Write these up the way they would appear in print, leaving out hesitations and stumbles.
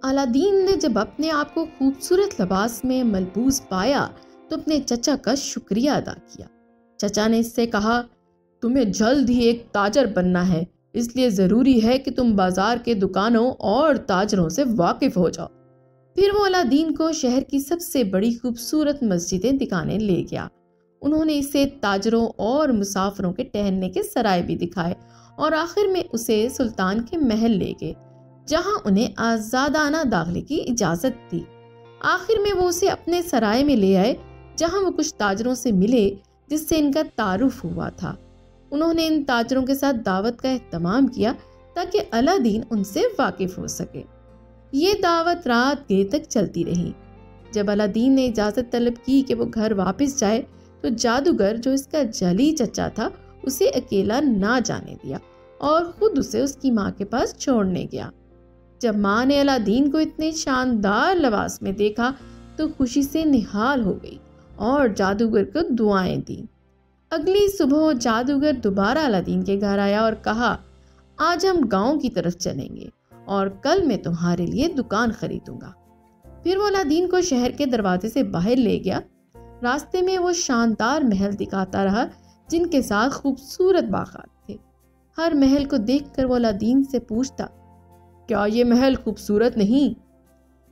Aladdin ने जब अपने आप को खूबसूरत लिबास में मलबूस पाया तो अपने चचा का शुक्रिया अदा किया। चचा ने इससे कहा, तुम्हें जल्द ही एक ताजर बनना है, इसलिए ज़रूरी है कि तुम बाजार के दुकानों और ताजरों से वाकिफ हो जाओ। फिर वो अलादीन को शहर की सबसे बड़ी खूबसूरत मस्जिदें दिखाने ले गया। उन्होंने इसे ताजरों और मुसाफिरों के ठहरने के सराय भी दिखाए और आखिर में उसे सुल्तान के महल ले गए, जहां उन्हें आजादाना दाखिले की इजाजत थी। आखिर में वो उसे अपने सराय में ले आए, जहां वो कुछ ताजरों से मिले जिससे इनका तारुफ हुआ था। उन्होंने इन ताजरों के साथ दावत का एहतमाम किया ताकि अलादीन उनसे वाकिफ हो सके। ये दावत रात देर तक चलती रही। जब अलादीन ने इजाजत तलब की कि वो घर वापस जाए तो जादूगर, जो इसका जली चचा था, उसे अकेला ना जाने दिया और खुद उसे उसकी माँ के पास छोड़ने गया। जब माँ ने अलादीन को इतने शानदार लिबास में देखा तो खुशी से निहाल हो गई और जादूगर को दुआएं दी। अगली सुबह जादूगर दोबारा अलादीन के घर आया और कहा, आज हम गांव की तरफ चलेंगे और कल मैं तुम्हारे लिए दुकान खरीदूंगा। फिर वो अलादीन को शहर के दरवाजे से बाहर ले गया। रास्ते में वो शानदार महल दिखाता रहा जिनके साथ खूबसूरत बागात थे। हर महल को देखकर वो अलादीन से पूछता, क्या ये महल खूबसूरत नहीं?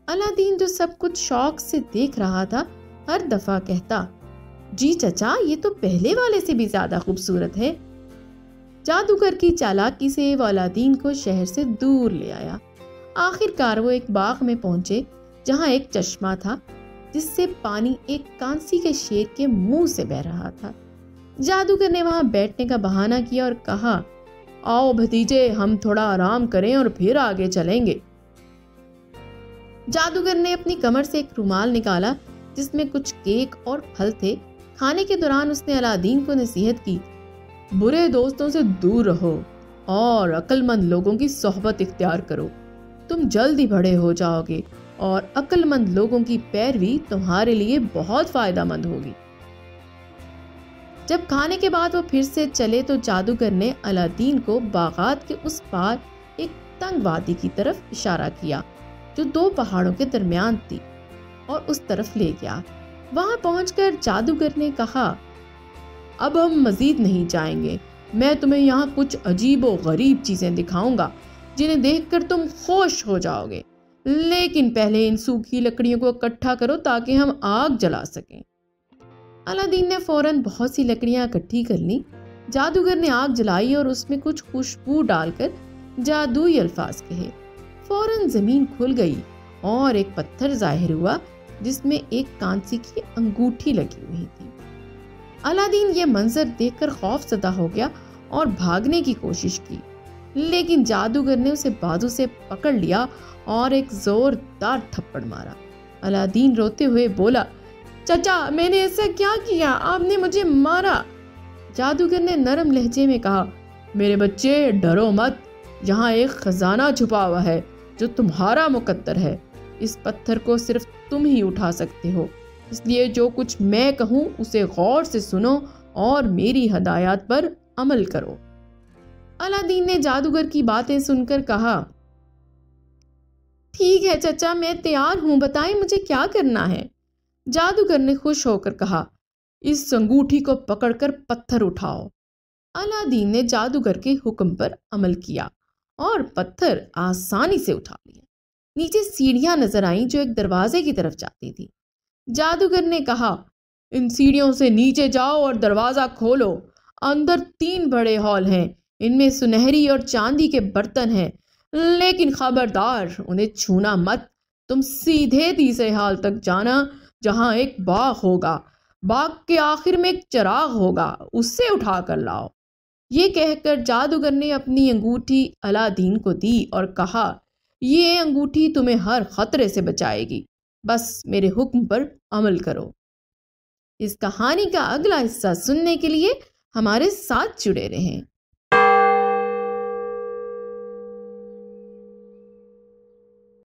अलादीन, जो सब कुछ शौक से देख रहा था, हर दफा कहता, जी चचा, ये तो पहले वाले से भी ज्यादा खूबसूरत है। जादूगर की चालाकी से वो अलादीन को शहर से दूर ले आया। आखिरकार वो एक बाग में पहुंचे जहां एक चश्मा था जिससे पानी एक कांसी के शेर के मुंह से बह रहा था। जादूगर ने वहां बैठने का बहाना किया और कहा, आओ भतीजे, हम थोड़ा आराम करें और फिर आगे चलेंगे। जादूगर ने अपनी कमर से एक रुमाल निकाला जिसमें कुछ केक और फल थे। खाने के दौरान उसने अलादीन को नसीहत की, बुरे दोस्तों से दूर रहो और अक्लमंद लोगों की सोहबत इख्तियार करो। तुम जल्द ही बड़े हो जाओगे और अक्लमंद लोगों की पैरवी तुम्हारे लिए बहुत फायदेमंद होगी। जब खाने के बाद वो फिर से चले तो जादूगर ने अलादीन को बागात के उस पार एक तंग वादी की तरफ इशारा किया जो दो पहाड़ों के दरमियान थी और उस तरफ ले गया। वहां पहुंचकर जादूगर ने कहा, अब हम मजीद नहीं जाएंगे, मैं तुम्हें यहाँ कुछ अजीब और गरीब चीजें दिखाऊंगा जिन्हें देखकर तुम खुश हो जाओगे, लेकिन पहले इन सूखी लकड़ियों को इकट्ठा करो ताकि हम आग जला सकें। अलादीन ने फौरन बहुत सी लकड़ियां इकट्ठी कर ली। जादूगर ने आग जलाई और उसमें कुछ खुशबू डालकर जादुई अल्फाज कहे। फौरन जमीन खुल गई और एक पत्थर जाहिर हुआ जिसमें एक कांसी की अंगूठी लगी हुई थी। अलादीन ये मंजर देखकर खौफजदा हो गया और भागने की कोशिश की, लेकिन जादूगर ने उसे बाजू से पकड़ लिया और एक जोरदार थप्पड़ मारा। अलादीन रोते हुए बोला, चचा, मैंने ऐसा क्या किया? आपने मुझे मारा। जादूगर ने नरम लहजे में कहा, मेरे बच्चे, डरो मत, यहाँ एक खजाना छुपा हुआ है जो तुम्हारा मुकद्दर है। इस पत्थर को सिर्फ तुम ही उठा सकते हो, इसलिए जो कुछ मैं कहूँ उसे गौर से सुनो और मेरी हदायत पर अमल करो। अलादीन ने जादूगर की बातें सुनकर कहा, ठीक है चचा, मैं तैयार हूँ, बताएं मुझे क्या करना है। जादूगर ने खुश होकर कहा, इस अंगूठी को पकड़कर पत्थर उठाओ। अलादीन ने जादूगर के हुक्म पर अमल किया और पत्थर आसानी से उठा लिया। नीचे सीढ़ियां नजर आईं जो एक दरवाजे की तरफ जाती थी। जादूगर ने कहा, इन सीढ़ियों से नीचे जाओ और दरवाजा खोलो। अंदर 3 बड़े हॉल हैं, इनमें सुनहरी और चांदी के बर्तन हैं, लेकिन खबरदार, उन्हें छूना मत। तुम सीधे तीसरे हॉल तक जाना जहां एक बाग होगा। बाग के आखिर में एक चिराग होगा, उससे उठा कर लाओ। ये कहकर जादूगर ने अपनी अंगूठी अलादीन को दी और कहा, ये अंगूठी तुम्हें हर खतरे से बचाएगी, बस मेरे हुक्म पर अमल करो। इस कहानी का अगला हिस्सा सुनने के लिए हमारे साथ जुड़े रहें।